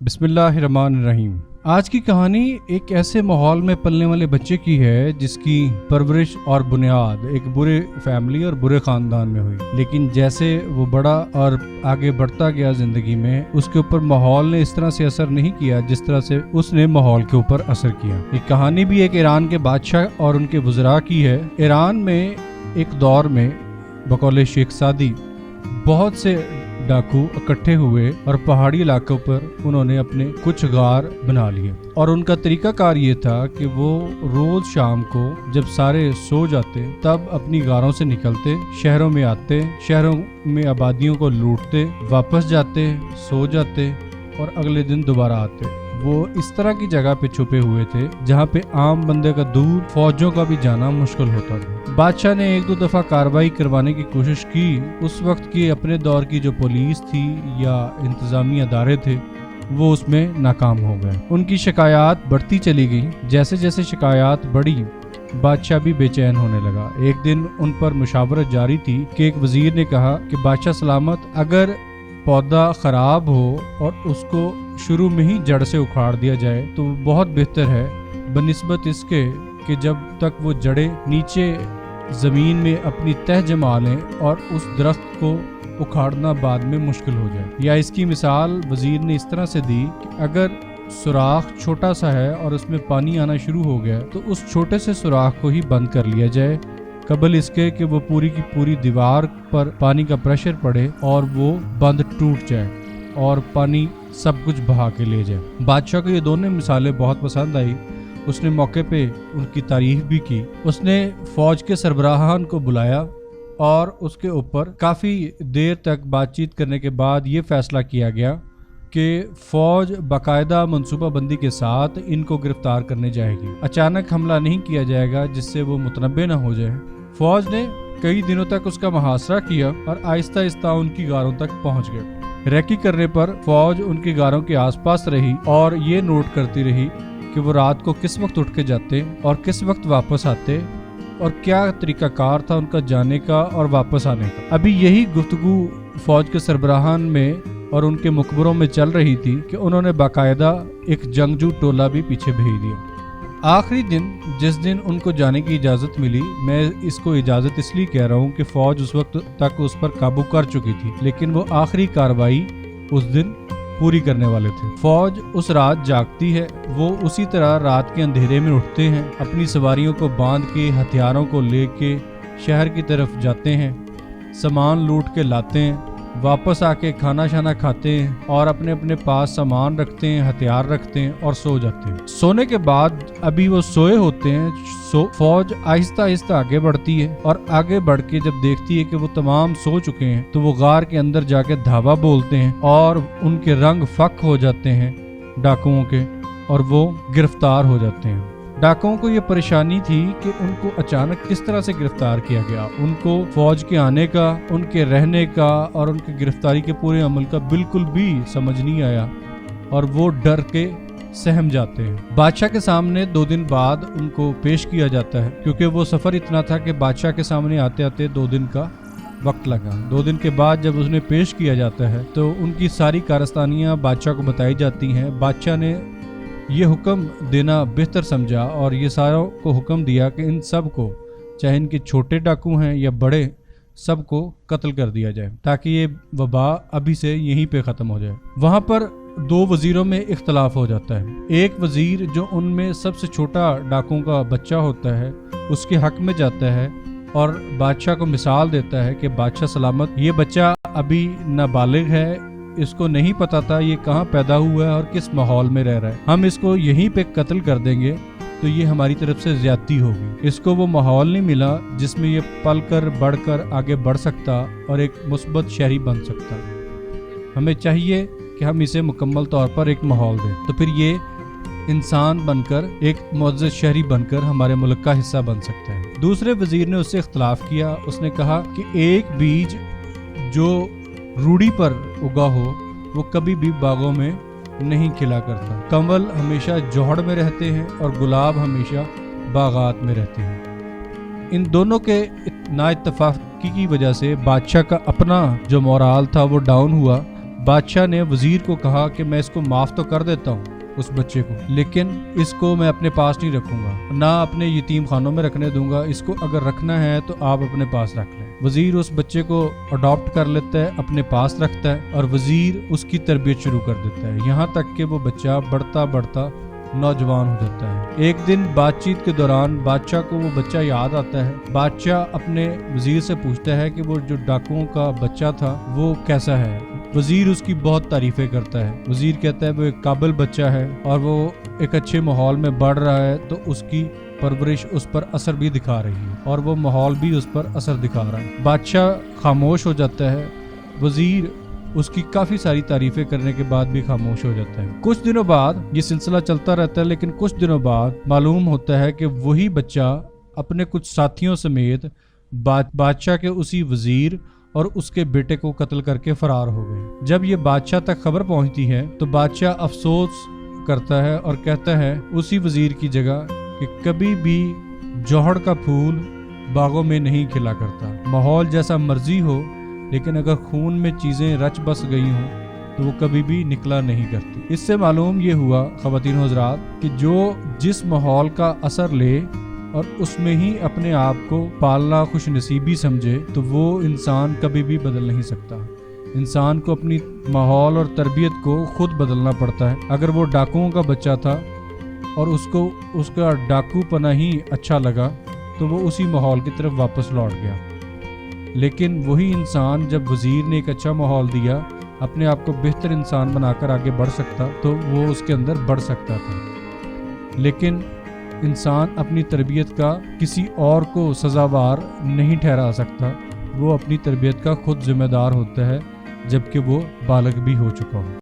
بسم اللہ الرحمن الرحیم۔ آج کی کہانی ایک ایسے ماحول میں پلنے والے بچے کی ہے جس کی پرورش اور بنیاد ایک برے فیملی اور برے خاندان میں ہوئی، لیکن جیسے وہ بڑا اور آگے بڑھتا گیا زندگی میں، اس کے اوپر ماحول نے اس طرح سے اثر نہیں کیا جس طرح سے اس نے ماحول کے اوپر اثر کیا۔ یہ کہانی بھی ایک ایران کے بادشاہ اور ان کے وزراء کی ہے۔ ایران میں ایک دور میں بقول شیخ سعدی بہت سے ڈاکو اکٹھے ہوئے اور پہاڑی علاقوں پر انہوں نے اپنے کچھ غار بنا لیے، اور ان کا طریقہ کار یہ تھا کہ وہ روز شام کو جب سارے سو جاتے تب اپنی غاروں سے نکلتے، شہروں میں آتے، شہروں میں آبادیوں کو لوٹتے، واپس جاتے، سو جاتے اور اگلے دن دوبارہ آتے۔ وہ اس طرح کی جگہ پہ چھپے ہوئے تھے جہاں پہ عام بندے کا دور فوجوں کا بھی جانا مشکل ہوتا تھا۔ بادشاہ نے ایک دو دفعہ کارروائی کروانے کی کوشش کی۔ اس وقت کی اپنے دور کی جو پولیس تھی یا انتظامی ادارے تھے وہ اس میں ناکام ہو گئے۔ ان کی شکایات بڑھتی چلی گئی۔ جیسے جیسے شکایات بڑھی بادشاہ بھی بے چین ہونے لگا۔ ایک دن ان پر مشاورت جاری تھی کہ ایک وزیر نے کہا کہ بادشاہ سلامت، اگر پودا خراب ہو اور اس کو شروع میں ہی جڑ سے اکھاڑ دیا جائے تو بہت بہتر ہے، بنسبت اس کے کہ جب تک وہ جڑیں نیچے زمین میں اپنی تہ جما لیں اور اس درخت کو اکھاڑنا بعد میں مشکل ہو جائے۔ یا اس کی مثال وزیر نے اس طرح سے دی کہ اگر سوراخ چھوٹا سا ہے اور اس میں پانی آنا شروع ہو گیا تو اس چھوٹے سے سوراخ کو ہی بند کر لیا جائے قبل اس کے کہ وہ پوری کی پوری دیوار پر پانی کا پریشر پڑے اور وہ بند ٹوٹ جائے اور پانی سب کچھ بہا کے لے جائے۔ بادشاہ کو یہ دونوں مثالیں بہت پسند آئی۔ اس نے موقع پہ ان کی تعریف بھی کی۔ اس نے فوج کے سربراہان کو بلایا اور اس کے اوپر کافی دیر تک بات چیت کرنے کے بعد یہ فیصلہ کیا گیا کہ فوج باقاعدہ منصوبہ بندی کے ساتھ ان کو گرفتار کرنے جائے گی۔ اچانک حملہ نہیں کیا جائے گا جس سے وہ متنبع نہ ہو جائے۔ فوج نے کئی دنوں تک اس کا محاصرہ کیا اور آہستہ آہستہ ان کی غاروں تک پہنچ گئے۔ ریکی کرنے پر فوج ان کی غاروں کے آس پاس رہی اور یہ نوٹ کرتی رہی کہ وہ رات کو کس وقت اٹھ کے جاتے اور کس وقت واپس آتے اور کیا طریقہ کار تھا ان کا جانے کا اور واپس آنے کا۔ ابھی یہی گفتگو فوج کے سربراہان میں اور ان کے مقبروں میں چل رہی تھی کہ انہوں نے باقاعدہ ایک جنگجو ٹولہ بھی پیچھے بھیج دیا۔ آخری دن جس دن ان کو جانے کی اجازت ملی، میں اس کو اجازت اس لیے کہہ رہا ہوں کہ فوج اس وقت تک اس پر قابو کر چکی تھی، لیکن وہ آخری کارروائی اس دن پوری کرنے والے تھے۔ فوج اس رات جاگتی ہے، وہ اسی طرح رات کے اندھیرے میں اٹھتے ہیں، اپنی سواریوں کو باندھ کے ہتھیاروں کو لے کے شہر کی طرف جاتے ہیں، سامان لوٹ کے لاتے ہیں، واپس آ کے کھانا شانا کھاتے ہیں اور اپنے اپنے پاس سامان رکھتے ہیں، ہتھیار رکھتے ہیں اور سو جاتے ہیں۔ سونے کے بعد ابھی وہ سوئے ہوتے ہیں، فوج آہستہ آہستہ آگے بڑھتی ہے اور آگے بڑھ کے جب دیکھتی ہے کہ وہ تمام سو چکے ہیں تو وہ غار کے اندر جا کے دھاوا بولتے ہیں اور ان کے رنگ فک ہو جاتے ہیں ڈاکوؤں کے، اور وہ گرفتار ہو جاتے ہیں۔ ڈاکوؤں کو یہ پریشانی تھی کہ ان کو اچانک کس طرح سے گرفتار کیا گیا۔ ان کو فوج کے آنے کا، ان کے رہنے کا اور ان کی گرفتاری کے پورے عمل کا بالکل بھی سمجھ نہیں آیا اور وہ ڈر کے سہم جاتے ہیں۔ بادشاہ کے سامنے 2 دن بعد ان کو پیش کیا جاتا ہے، کیونکہ وہ سفر اتنا تھا کہ بادشاہ کے سامنے آتے آتے 2 دن کا وقت لگا۔ 2 دن کے بعد جب انہیں پیش کیا جاتا ہے تو ان کی ساری کارستانیاں بادشاہ کو بتائی جاتی ہیں۔ بادشاہ نے یہ حکم دینا بہتر سمجھا اور یہ ساروں کو حکم دیا کہ ان سب کو، چاہے ان کے چھوٹے ڈاکو ہیں یا بڑے، سب کو قتل کر دیا جائے تاکہ یہ وبا ابھی سے یہیں پہ ختم ہو جائے۔ وہاں پر 2 وزیروں میں اختلاف ہو جاتا ہے۔ ایک وزیر جو ان میں سب سے چھوٹا ڈاکوؤں کا بچہ ہوتا ہے اس کے حق میں جاتا ہے اور بادشاہ کو مثال دیتا ہے کہ بادشاہ سلامت، یہ بچہ ابھی نابالغ ہے، اس کو نہیں پتا تھا یہ کہاں پیدا ہوا ہے اور کس ماحول میں رہ رہا ہے، ہم اس کو یہیں پہ قتل کر دیں گے تو یہ ہماری طرف سے زیادتی ہوگی۔ اس کو وہ ماحول نہیں ملا جس میں یہ پل کر بڑھ کر آگے بڑھ سکتا اور ایک مثبت شہری بن سکتا۔ ہمیں چاہیے کہ ہم اسے مکمل طور پر ایک ماحول دیں تو پھر یہ انسان بن کر ایک معزز شہری بن کر ہمارے ملک کا حصہ بن سکتا ہے۔ دوسرے وزیر نے اس سے اختلاف کیا۔ اس نے کہا کہ ایک بیج جو روڑی پر اگا ہو وہ کبھی بھی باغوں میں نہیں کھلا کرتا، کنول ہمیشہ جوہڑ میں رہتے ہیں اور گلاب ہمیشہ باغات میں رہتے ہیں۔ ان دونوں کے نا اتفاقی کی وجہ سے بادشاہ کا اپنا جو مورال تھا وہ ڈاؤن ہوا۔ بادشاہ نے وزیر کو کہا کہ میں اس کو معاف تو کر دیتا ہوں اس بچے کو، لیکن اس کو میں اپنے پاس نہیں رکھوں گا، نہ اپنے یتیم خانوں میں رکھنے دوں گا، اس کو اگر رکھنا ہے تو آپ اپنے پاس رکھ لیں۔ وزیر اس بچے کو اڈاپٹ کر لیتا ہے، اپنے پاس رکھتا ہے اور وزیر اس کی تربیت شروع کر دیتا ہے، یہاں تک کہ وہ بچہ بڑھتا بڑھتا نوجوان ہو جاتا ہے۔ ایک دن بات چیت کے دوران بادشاہ کو وہ بچہ یاد آتا ہے۔ بادشاہ اپنے وزیر سے پوچھتا ہے کہ وہ جو ڈاکوؤں کا بچہ تھا وہ کیسا ہے۔ وزیر اس کی بہت تعریفیں کرتا ہے۔ وزیر کہتا ہے وہ ایک قابل بچہ ہے اور وہ ایک اچھے ماحول میں بڑھ رہا ہے، تو اس کی پرورش اس پر اثر بھی دکھا رہی ہے اور وہ ماحول بھی اس پر اثر دکھا رہا ہے۔ بادشاہ خاموش ہو جاتا ہے۔ وزیر اس کی کافی ساری تعریفیں کرنے کے بعد بھی خاموش ہو جاتا ہے۔ کچھ دنوں بعد یہ سلسلہ چلتا رہتا ہے، لیکن کچھ دنوں بعد معلوم ہوتا ہے کہ وہی بچہ اپنے کچھ ساتھیوں سمیت بادشاہ کے اسی وزیر اور اس کے بیٹے کو قتل کر کے فرار ہو گئے۔ جب یہ بادشاہ تک خبر پہنچتی ہے تو بادشاہ افسوس کرتا ہے اور کہتا ہے اسی وزیر کی جگہ کہ کبھی بھی جوہر کا پھول باغوں میں نہیں کھلا کرتا، ماحول جیسا مرضی ہو لیکن اگر خون میں چیزیں رچ بس گئی ہوں تو وہ کبھی بھی نکلا نہیں کرتی۔ اس سے معلوم یہ ہوا خواتین و حضرات کہ جو جس ماحول کا اثر لے اور اس میں ہی اپنے آپ کو پالنا خوش نصیبی سمجھے تو وہ انسان کبھی بھی بدل نہیں سکتا۔ انسان کو اپنی ماحول اور تربیت کو خود بدلنا پڑتا ہے۔ اگر وہ ڈاکوؤں کا بچہ تھا اور اس کو اس کا ڈاکو پنا ہی اچھا لگا تو وہ اسی ماحول کی طرف واپس لوٹ گیا، لیکن وہی انسان جب وزیر نے ایک اچھا ماحول دیا، اپنے آپ کو بہتر انسان بنا کر آگے بڑھ سکتا تو وہ اس کے اندر بڑھ سکتا تھا۔ لیکن انسان اپنی تربیت کا کسی اور کو سزاوار نہیں ٹھہرا سکتا، وہ اپنی تربیت کا خود ذمہ دار ہوتا ہے جبکہ وہ بالغ بھی ہو چکا ہو۔